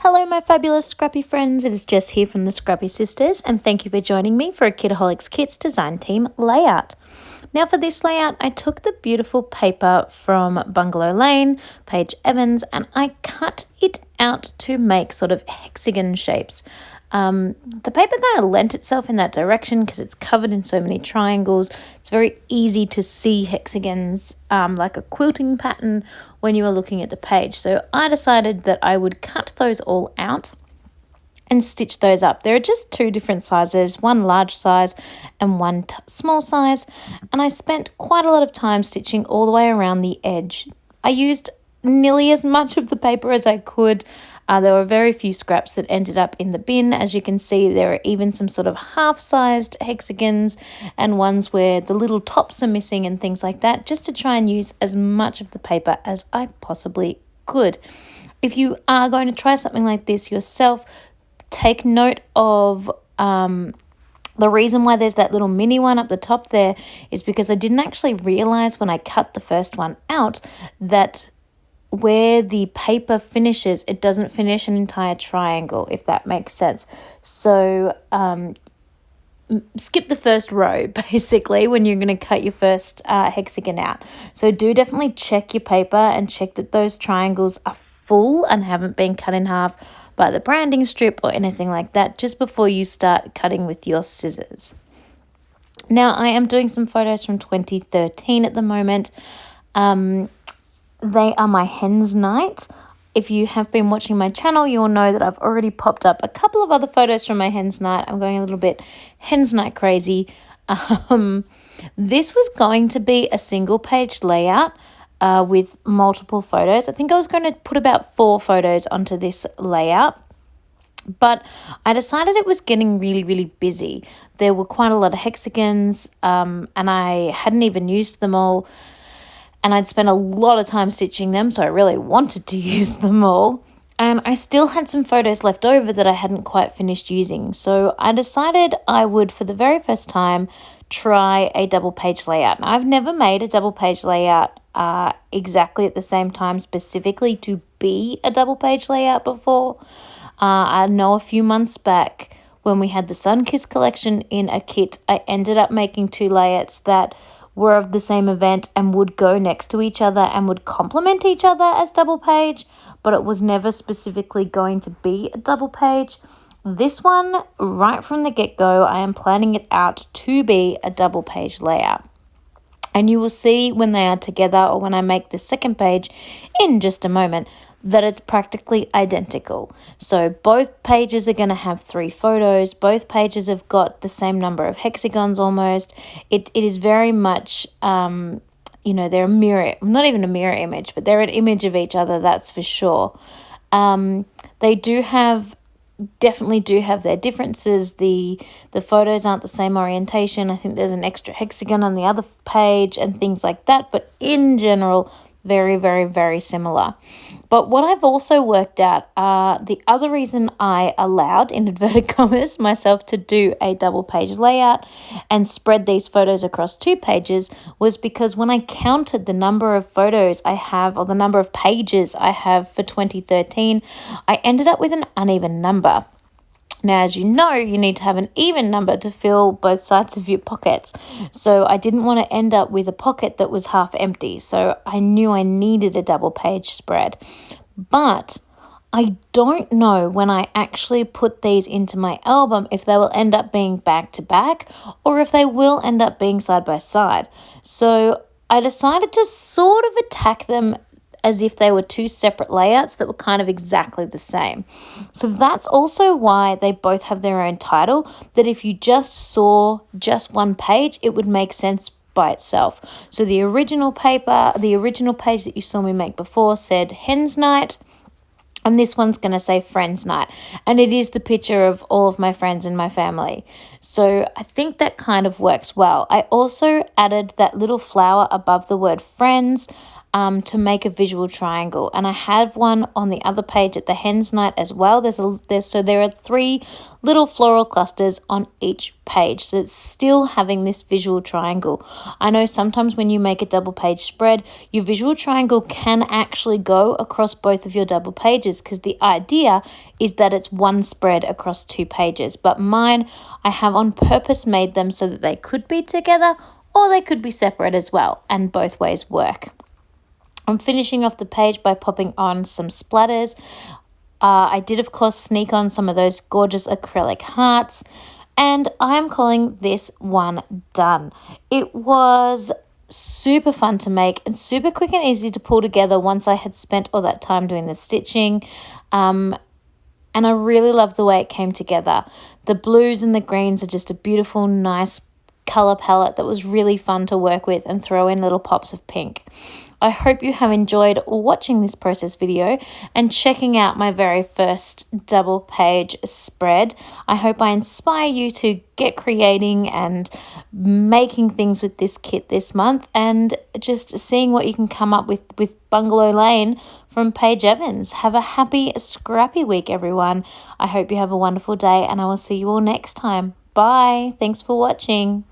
Hello, my fabulous Scrappy friends. It is Jess here from the Scrappy Sisters, and thank you for joining me for a Kitaholic Kits design team layout. Now for this layout, I took the beautiful paper from Bungalow Lane, Paige Evans, and I cut it out to make sort of hexagon shapes. The paper kind of lent itself in that direction because it's covered in so many triangles. It's very easy to see hexagons like a quilting pattern when you are looking at the page. So I decided that I would cut those all out and stitch those up. There are just two different sizes, one large size and one small size. And I spent quite a lot of time stitching all the way around the edge. I used nearly as much of the paper as I could. There were very few scraps that ended up in the bin. As you can see, there are even some sort of half-sized hexagons and ones where the little tops are missing and things like that, just to try and use as much of the paper as I possibly could. If you are going to try something like this yourself, take note of the reason why there's that little mini one up the top there is because I didn't actually realize when I cut the first one out that where the paper finishes, it doesn't finish an entire triangle, if that makes sense. So skip the first row, basically, when you're going to cut your first hexagon out. So do definitely check your paper and check that those triangles are full and haven't been cut in half by the branding strip or anything like that just before you start cutting with your scissors. Now, I am doing some photos from 2013 at the moment. They are my Hens night. If you have been watching my channel, you'll know that I've already popped up a couple of other photos from my Hens night. I'm going a little bit Hens night crazy. This was going to be a single page layout with multiple photos. I think I was going to put about 4 photos onto this layout, but I decided it was getting really, really busy. There were quite a lot of hexagons and I hadn't even used them all. And I'd spent a lot of time stitching them, so I really wanted to use them all. And I still had some photos left over that I hadn't quite finished using. So I decided I would, for the very first time, try a double page layout. Now, I've never made a double page layout exactly at the same time, specifically to be a double page layout before. I know a few months back when we had the Sun Kiss collection in a kit, I ended up making 2 layouts that were of the same event and would go next to each other and would complement each other as double page, but it was never specifically going to be a double page. This one, right from the get-go, I am planning it out to be a double page layout. And you will see when they are together or when I make the second page in just a moment that it's practically identical. So both pages are going to have 3 photos. Both pages have got the same number of hexagons almost. It is very much, they're a mirror, not even a mirror image, but they're an image of each other, that's for sure. They definitely do have their differences. The photos aren't the same orientation. I think there's an extra hexagon on the other page and things like that, but in general, very, very, very similar. But what I've also worked out, the other reason I allowed, in inverted commas, myself to do a double page layout and spread these photos across 2 pages was because when I counted the number of photos I have or the number of pages I have for 2013, I ended up with an uneven number. Now, as you know, you need to have an even number to fill both sides of your pockets. So I didn't want to end up with a pocket that was half empty. So I knew I needed a double page spread. But I don't know when I actually put these into my album if they will end up being back to back or if they will end up being side by side. So I decided to sort of attack them as if they were 2 separate layouts that were kind of exactly the same. So that's also why they both have their own title, that if you just saw just one page, it would make sense by itself. So the original page that you saw me make before said Hens Night, and this one's going to say Friends Night. And it is the picture of all of my friends in my family. So I think that kind of works well. I also added that little flower above the word friends. to make a visual triangle, and I have one on the other page at the Hens night as well. So there are 3 little floral clusters on each page, so it's still having this visual triangle. I know sometimes when you make a double page spread, your visual triangle can actually go across both of your double pages, because the idea is that it's one spread across 2 pages, but mine, I have on purpose made them so that they could be together or they could be separate as well, and both ways work. I'm finishing off the page by popping on some splatters. I did, of course, sneak on some of those gorgeous acrylic hearts, and I am calling this one done. It was super fun to make and super quick and easy to pull together once I had spent all that time doing the stitching. And I really love the way it came together. The blues and the greens are just a beautiful, nice color palette that was really fun to work with and throw in little pops of pink. I hope you have enjoyed watching this process video and checking out my very first double page spread. I hope I inspire you to get creating and making things with this kit this month, and just seeing what you can come up with Bungalow Lane from Paige Evans. Have a happy scrappy week, everyone. I hope you have a wonderful day, and I will see you all next time. Bye. Thanks for watching.